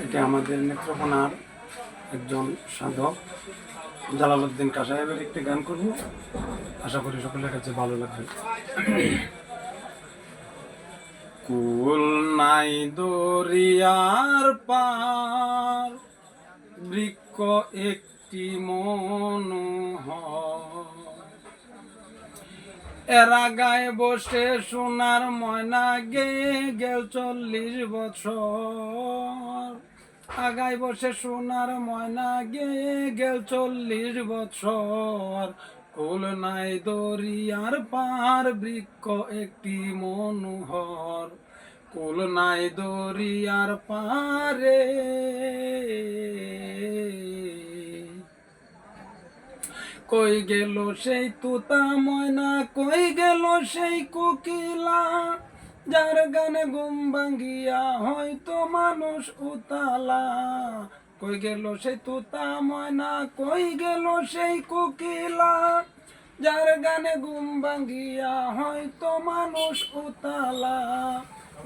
এটা আমাদের নেত্রকোনার একজন সাধক জালালউদ্দিন খাঁ সাহেবের একটি গান করব, আশা করি সকলের কাছে ভালো লাগবে। কুল নাই দরিয়ার পার, বৃক্ষ একটি মনোহর, এরা গায়ে বসে সোনার ময়না গে গেল 40 বছর, আগায় বসে সোনার ময়না গে গেল 40 বছর। কুল নাই দরিয়ার পার, বৃক্ষ একটি মনোহর, কুল নাই দরিয়ার পারে। কই গেল সেই তুতা ময়না, কই গেল সেই কোকিলা, যার গানে ঘুম ভাঙ্গিয়া হয়তো মানুষ উতালা। কই গেল সেই তুতা ময়না, কই গেল সেই কোকিলা, যার গানে ঘুম ভাঙ্গিয়া হয়তো মানুষ উতালা।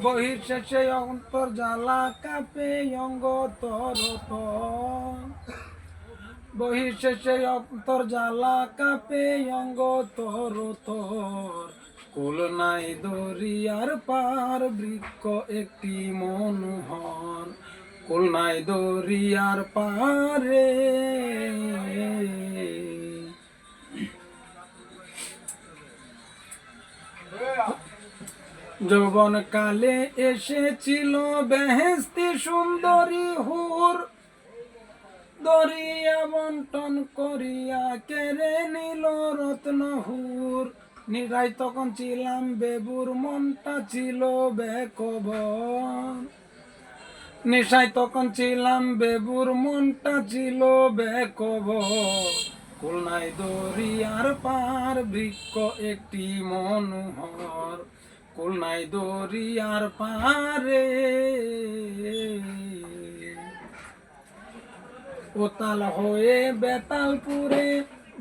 বহির্শেষে অন্তর জ্বালা কাঁপে অঙ্গ তর, বহির্শেষে অন্তর জ্বালা কাঁপে অঙ্গ তর তর। কুল নাই দরিয়ার পার, বৃক্ষ একটি মনোহর, কুল নাই দরিয়ার পারে। যৌবন কালে এসেছিল বেহেশতি সুন্দরী হুর, দরিয়া বন্টন করিয়া কেড়ে নিল রত্নহুর। নিরাই তখন ছিলাম বেবুর, মনটা ছিল বেখবর, নেশায় তখন ছিলাম বেবুর, মনটা ছিল বেখবর। কুল নাই দরিয়ার পার, বৃক্ষ একটি মনোহর, কুল নাই দরিয়ার পারে। উতাল হয়ে বেতালপুরে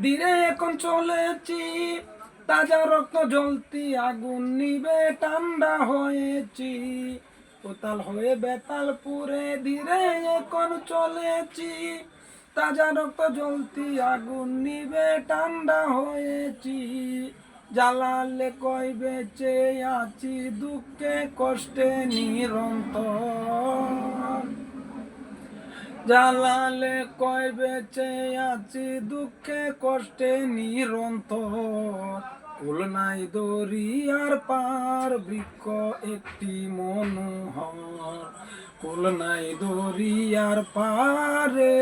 ধীরে এখন চলেছি, তাজা রক্ত জ্বলতি আগুন নিবে ঠান্ডা হয়েছি। উতাল হয়ে বেতালপুরে ধীরে এখন চলেছি, তাজা রক্ত জ্বলতি আগুন নিবে ঠান্ডা হয়েছি। জ্বালালে কই বেঁচে আছি দুঃখে কষ্টে নিরন্তর, জ্বালালে কয় বেঁচে আছি দুঃখে কষ্টে নিরন্তর। কুল নাই দরিয়ার পার, বৃক্ষ একটি মনোহর, কুল নাই দরিয়ার পারে।